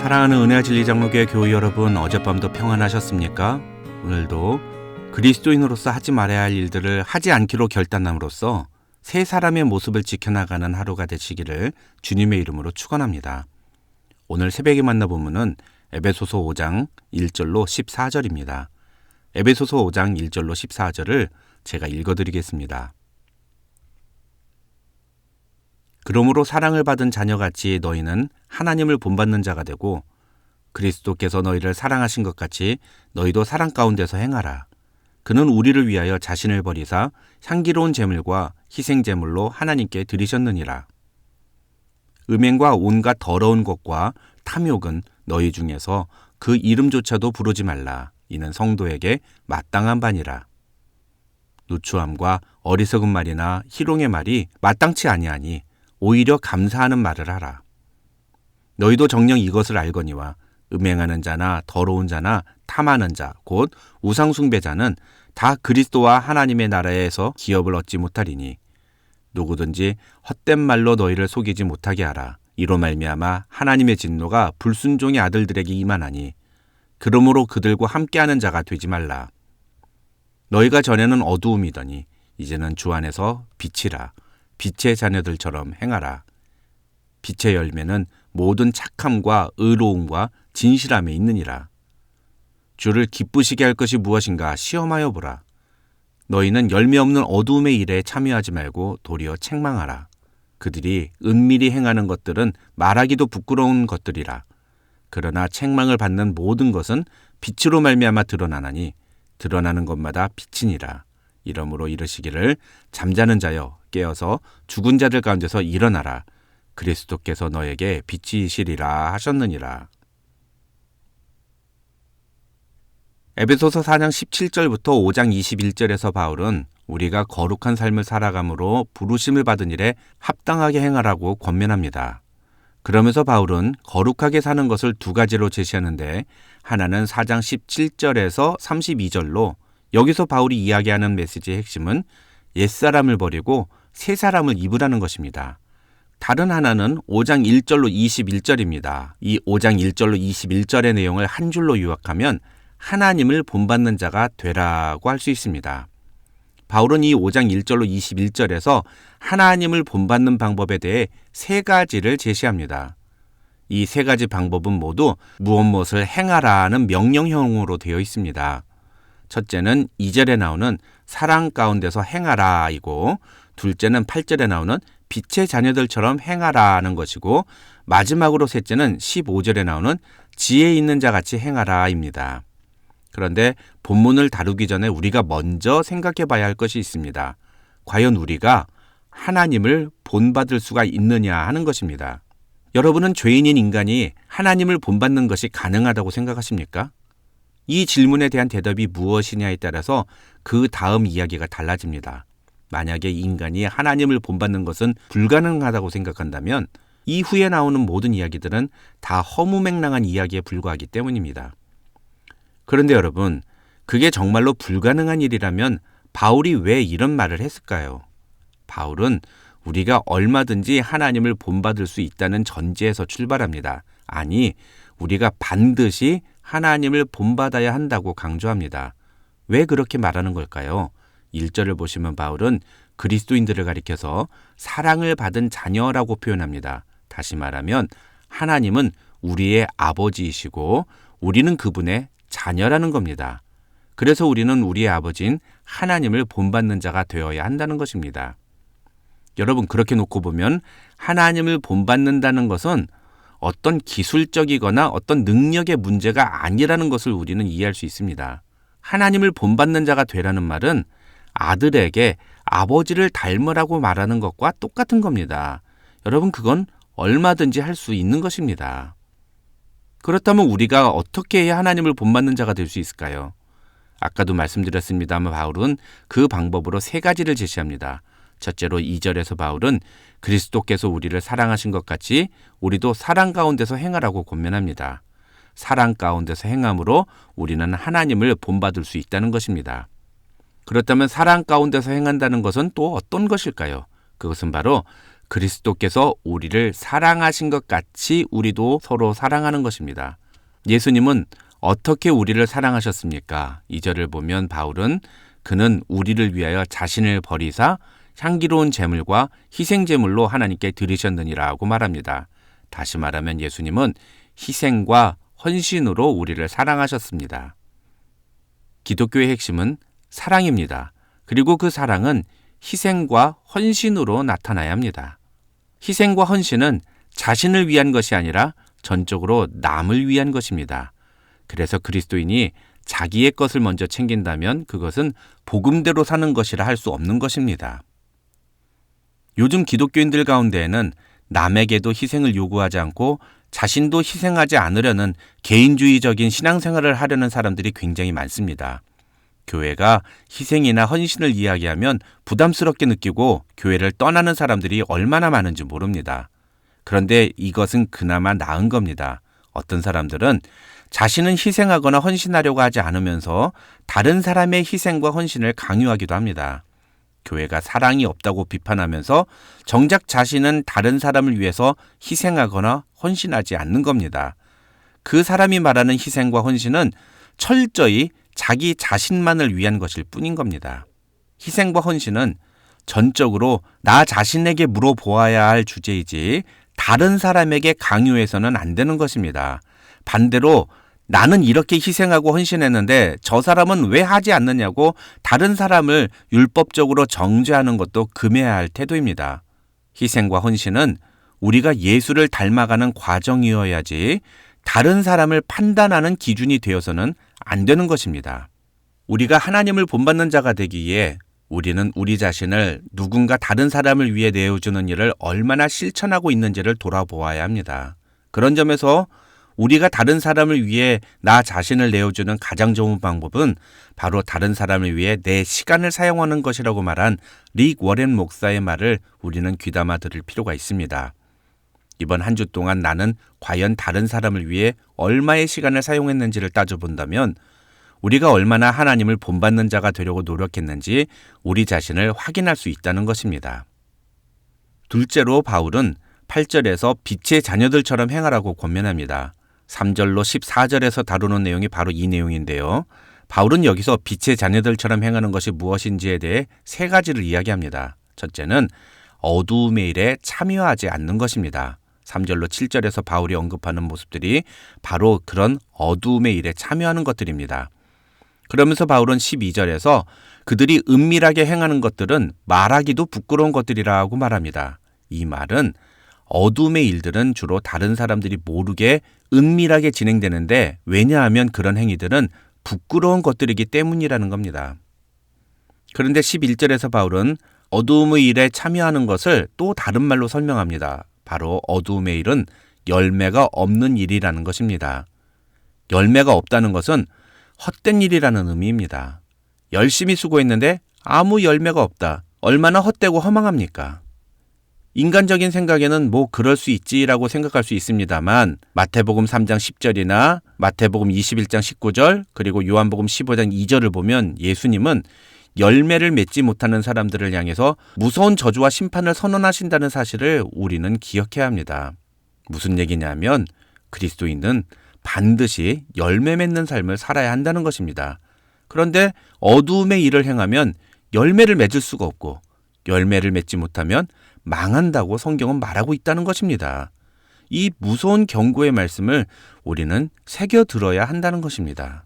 사랑하는 은혜와 진리 장로교회 교우 여러분, 어젯밤도 평안하셨습니까? 오늘도 그리스도인으로서 하지 말아야 할 일들을 하지 않기로 결단함으로써 새 사람의 모습을 지켜나가는 하루가 되시기를 주님의 이름으로 축원합니다. 오늘 새벽에 만나보면은 에베소서 5장 1절로 14절입니다. 에베소서 5장 1절로 14절을 제가 읽어드리겠습니다. 그러므로 사랑을 받은 자녀같이 너희는 하나님을 본받는 자가 되고 그리스도께서 너희를 사랑하신 것 같이 너희도 사랑 가운데서 행하라. 그는 우리를 위하여 자신을 버리사 향기로운 제물과 희생 제물로 하나님께 드리셨느니라. 음행과 온갖 더러운 것과 탐욕은 너희 중에서 그 이름조차도 부르지 말라. 이는 성도에게 마땅한 바니라. 누추함과 어리석은 말이나 희롱의 말이 마땅치 아니하니 오히려 감사하는 말을 하라. 너희도 정녕 이것을 알거니와 음행하는 자나 더러운 자나 탐하는 자, 곧 우상숭배자는 다 그리스도와 하나님의 나라에서 기업을 얻지 못하리니 누구든지 헛된 말로 너희를 속이지 못하게 하라. 이로 말미암아 하나님의 진노가 불순종의 아들들에게 임하나니 그러므로 그들과 함께하는 자가 되지 말라. 너희가 전에는 어두움이더니 이제는 주 안에서 빛이라. 빛의 자녀들처럼 행하라. 빛의 열매는 모든 착함과 의로움과 진실함에 있느니라. 주를 기쁘시게 할 것이 무엇인가 시험하여 보라. 너희는 열매 없는 어두움의 일에 참여하지 말고 도리어 책망하라. 그들이 은밀히 행하는 것들은 말하기도 부끄러운 것들이라. 그러나 책망을 받는 모든 것은 빛으로 말미암아 드러나나니 드러나는 것마다 빛이니라. 이러므로 이르시기를 잠자는 자여 깨어서 죽은 자들 가운데서 일어나라. 그리스도께서 너에게 빛이시리라 하셨느니라. 에베소서 4장 17절부터 5장 21절에서 바울은 우리가 거룩한 삶을 살아감으로 부르심을 받은 일에 합당하게 행하라고 권면합니다. 그러면서 바울은 거룩하게 사는 것을 두 가지로 제시하는데 하나는 4장 17절에서 32절로 여기서 바울이 이야기하는 메시지의 핵심은 옛사람을 버리고 새 사람을 입으라는 것입니다. 다른 하나는 5장 1절로 21절입니다. 이 5장 1절로 21절의 내용을 한 줄로 요약하면 하나님을 본받는 자가 되라고 할 수 있습니다. 바울은 이 5장 1절로 21절에서 하나님을 본받는 방법에 대해 세 가지를 제시합니다. 이 세 가지 방법은 모두 무엇을 행하라는 명령형으로 되어 있습니다. 첫째는 2절에 나오는 사랑 가운데서 행하라이고, 둘째는 8절에 나오는 빛의 자녀들처럼 행하라는 것이고, 마지막으로 셋째는 15절에 나오는 지혜 있는 자같이 행하라입니다. 그런데 본문을 다루기 전에 우리가 먼저 생각해 봐야 할 것이 있습니다. 과연 우리가 하나님을 본받을 수가 있느냐 하는 것입니다. 여러분은 죄인인 인간이 하나님을 본받는 것이 가능하다고 생각하십니까? 이 질문에 대한 대답이 무엇이냐에 따라서 그 다음 이야기가 달라집니다. 만약에 인간이 하나님을 본받는 것은 불가능하다고 생각한다면 이후에 나오는 모든 이야기들은 다 허무맹랑한 이야기에 불과하기 때문입니다. 그런데 여러분, 그게 정말로 불가능한 일이라면 바울이 왜 이런 말을 했을까요? 바울은 우리가 얼마든지 하나님을 본받을 수 있다는 전제에서 출발합니다. 아니, 우리가 반드시 하나님을 본받아야 한다고 강조합니다. 왜 그렇게 말하는 걸까요? 1절을 보시면 바울은 그리스도인들을 가리켜서 사랑을 받은 자녀라고 표현합니다. 다시 말하면 하나님은 우리의 아버지이시고 우리는 그분의 자녀라는 겁니다. 그래서 우리는 우리의 아버지인 하나님을 본받는 자가 되어야 한다는 것입니다. 여러분, 그렇게 놓고 보면 하나님을 본받는다는 것은 어떤 기술적이거나 어떤 능력의 문제가 아니라는 것을 우리는 이해할 수 있습니다. 하나님을 본받는 자가 되라는 말은 아들에게 아버지를 닮으라고 말하는 것과 똑같은 겁니다. 여러분, 그건 얼마든지 할 수 있는 것입니다. 그렇다면 우리가 어떻게 해야 하나님을 본받는 자가 될 수 있을까요? 아까도 말씀드렸습니다만 바울은 그 방법으로 세 가지를 제시합니다. 첫째로 2절에서 바울은 그리스도께서 우리를 사랑하신 것 같이 우리도 사랑 가운데서 행하라고 권면합니다. 사랑 가운데서 행함으로 우리는 하나님을 본받을 수 있다는 것입니다. 그렇다면 사랑 가운데서 행한다는 것은 또 어떤 것일까요? 그것은 바로 그리스도께서 우리를 사랑하신 것 같이 우리도 서로 사랑하는 것입니다. 예수님은 어떻게 우리를 사랑하셨습니까? 2절을 보면 바울은 그는 우리를 위하여 자신을 버리사 향기로운 제물과 희생제물로 하나님께 드리셨느니라고 말합니다. 다시 말하면 예수님은 희생과 헌신으로 우리를 사랑하셨습니다. 기독교의 핵심은 사랑입니다. 그리고 그 사랑은 희생과 헌신으로 나타나야 합니다. 희생과 헌신은 자신을 위한 것이 아니라 전적으로 남을 위한 것입니다. 그래서 그리스도인이 자기의 것을 먼저 챙긴다면 그것은 복음대로 사는 것이라 할 수 없는 것입니다. 요즘 기독교인들 가운데에는 남에게도 희생을 요구하지 않고 자신도 희생하지 않으려는 개인주의적인 신앙생활을 하려는 사람들이 굉장히 많습니다. 교회가 희생이나 헌신을 이야기하면 부담스럽게 느끼고 교회를 떠나는 사람들이 얼마나 많은지 모릅니다. 그런데 이것은 그나마 나은 겁니다. 어떤 사람들은 자신은 희생하거나 헌신하려고 하지 않으면서 다른 사람의 희생과 헌신을 강요하기도 합니다. 교회가 사랑이 없다고 비판하면서 정작 자신은 다른 사람을 위해서 희생하거나 헌신하지 않는 겁니다. 그 사람이 말하는 희생과 헌신은 철저히 자기 자신만을 위한 것일 뿐인 겁니다. 희생과 헌신은 전적으로 나 자신에게 물어보아야 할 주제이지 다른 사람에게 강요해서는 안 되는 것입니다. 반대로 나는 이렇게 희생하고 헌신했는데 저 사람은 왜 하지 않느냐고 다른 사람을 율법적으로 정죄하는 것도 금해야 할 태도입니다. 희생과 헌신은 우리가 예수를 닮아가는 과정이어야지 다른 사람을 판단하는 기준이 되어서는 안 되는 것입니다. 우리가 하나님을 본받는 자가 되기 위해 우리는 우리 자신을 누군가 다른 사람을 위해 내어주는 일을 얼마나 실천하고 있는지를 돌아보아야 합니다. 그런 점에서 우리가 다른 사람을 위해 나 자신을 내어주는 가장 좋은 방법은 바로 다른 사람을 위해 내 시간을 사용하는 것이라고 말한 릭 워렌 목사의 말을 우리는 귀담아 들을 필요가 있습니다. 이번 한 주 동안 나는 과연 다른 사람을 위해 얼마의 시간을 사용했는지를 따져본다면 우리가 얼마나 하나님을 본받는 자가 되려고 노력했는지 우리 자신을 확인할 수 있다는 것입니다. 둘째로 바울은 8절에서 빛의 자녀들처럼 행하라고 권면합니다. 3절로 14절에서 다루는 내용이 바로 이 내용인데요. 바울은 여기서 빛의 자녀들처럼 행하는 것이 무엇인지에 대해 세 가지를 이야기합니다. 첫째는 어두움의 일에 참여하지 않는 것입니다. 3절로 7절에서 바울이 언급하는 모습들이 바로 그런 어두움의 일에 참여하는 것들입니다. 그러면서 바울은 12절에서 그들이 은밀하게 행하는 것들은 말하기도 부끄러운 것들이라고 말합니다. 이 말은 어둠의 일들은 주로 다른 사람들이 모르게 은밀하게 진행되는데 왜냐하면 그런 행위들은 부끄러운 것들이기 때문이라는 겁니다. 그런데 11절에서 바울은 어두움의 일에 참여하는 것을 또 다른 말로 설명합니다. 바로 어두움의 일은 열매가 없는 일이라는 것입니다. 열매가 없다는 것은 헛된 일이라는 의미입니다. 열심히 수고했는데 아무 열매가 없다. 얼마나 헛되고 허망합니까? 인간적인 생각에는 뭐 그럴 수 있지라고 생각할 수 있습니다만 마태복음 3장 10절이나 마태복음 21장 19절 그리고 요한복음 15장 2절을 보면 예수님은 열매를 맺지 못하는 사람들을 향해서 무서운 저주와 심판을 선언하신다는 사실을 우리는 기억해야 합니다. 무슨 얘기냐면 그리스도인은 반드시 열매 맺는 삶을 살아야 한다는 것입니다. 그런데 어두움의 일을 행하면 열매를 맺을 수가 없고 열매를 맺지 못하면 망한다고 성경은 말하고 있다는 것입니다. 이 무서운 경고의 말씀을 우리는 새겨 들어야 한다는 것입니다.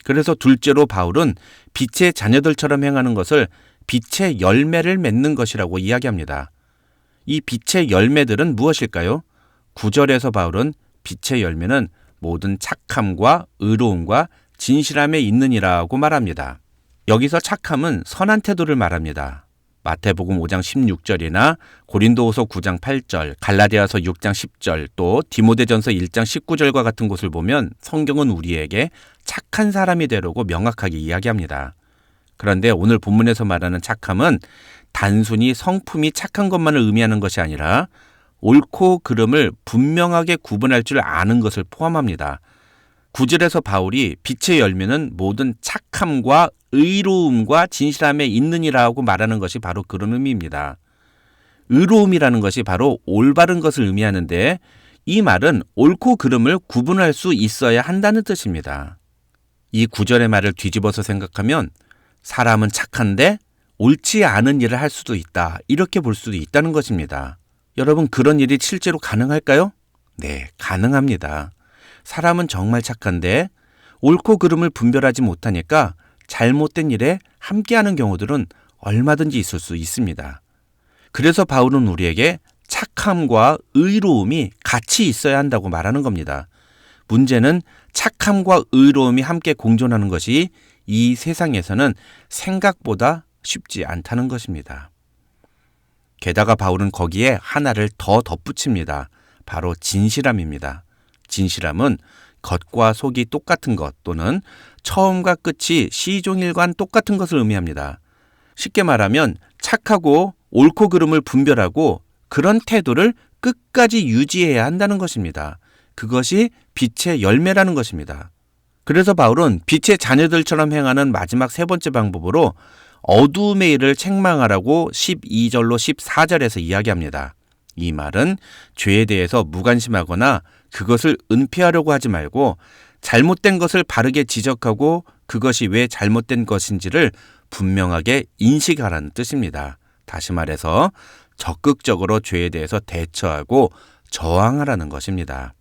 그래서 둘째로 바울은 빛의 자녀들처럼 행하는 것을 빛의 열매를 맺는 것이라고 이야기합니다. 이 빛의 열매들은 무엇일까요? 9절에서 바울은 빛의 열매는 모든 착함과 의로움과 진실함에 있느니라고 말합니다. 여기서 착함은 선한 태도를 말합니다. 마태복음 5장 16절이나 고린도후서 9장 8절, 갈라디아서 6장 10절, 또 디모데전서 1장 19절과 같은 곳을 보면 성경은 우리에게 착한 사람이 되려고 명확하게 이야기합니다. 그런데 오늘 본문에서 말하는 착함은 단순히 성품이 착한 것만을 의미하는 것이 아니라 옳고 그름을 분명하게 구분할 줄 아는 것을 포함합니다. 9절에서 바울이 빛의 열매는 모든 착함과 의로움과 진실함에 있느니라고 말하는 것이 바로 그런 의미입니다. 의로움이라는 것이 바로 올바른 것을 의미하는데 이 말은 옳고 그름을 구분할 수 있어야 한다는 뜻입니다. 이 구절의 말을 뒤집어서 생각하면 사람은 착한데 옳지 않은 일을 할 수도 있다. 이렇게 볼 수도 있다는 것입니다. 여러분, 그런 일이 실제로 가능할까요? 네, 가능합니다. 사람은 정말 착한데 옳고 그름을 분별하지 못하니까 잘못된 일에 함께하는 경우들은 얼마든지 있을 수 있습니다. 그래서 바울은 우리에게 착함과 의로움이 같이 있어야 한다고 말하는 겁니다. 문제는 착함과 의로움이 함께 공존하는 것이 이 세상에서는 생각보다 쉽지 않다는 것입니다. 게다가 바울은 거기에 하나를 더 덧붙입니다. 바로 진실함입니다. 진실함은 겉과 속이 똑같은 것 또는 처음과 끝이 시종일관 똑같은 것을 의미합니다. 쉽게 말하면 착하고 옳고 그름을 분별하고 그런 태도를 끝까지 유지해야 한다는 것입니다. 그것이 빛의 열매라는 것입니다. 그래서 바울은 빛의 자녀들처럼 행하는 마지막 세 번째 방법으로 어두움의 일을 책망하라고 12절로 14절에서 이야기합니다. 이 말은 죄에 대해서 무관심하거나 그것을 은폐하려고 하지 말고 잘못된 것을 바르게 지적하고 그것이 왜 잘못된 것인지를 분명하게 인식하라는 뜻입니다. 다시 말해서 적극적으로 죄에 대해서 대처하고 저항하라는 것입니다.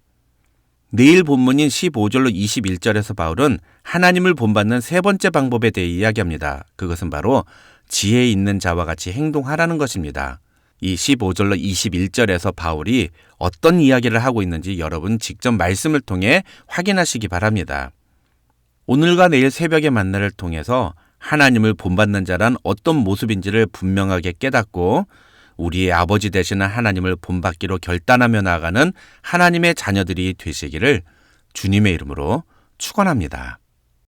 내일 본문인 15절로 21절에서 바울은 하나님을 본받는 세 번째 방법에 대해 이야기합니다. 그것은 바로 지혜 있는 자와 같이 행동하라는 것입니다. 이 15절로 21절에서 바울이 어떤 이야기를 하고 있는지 여러분 직접 말씀을 통해 확인하시기 바랍니다. 오늘과 내일 새벽의 만나를 통해서 하나님을 본받는 자란 어떤 모습인지를 분명하게 깨닫고 우리의 아버지 되시는 하나님을 본받기로 결단하며 나아가는 하나님의 자녀들이 되시기를 주님의 이름으로 축원합니다.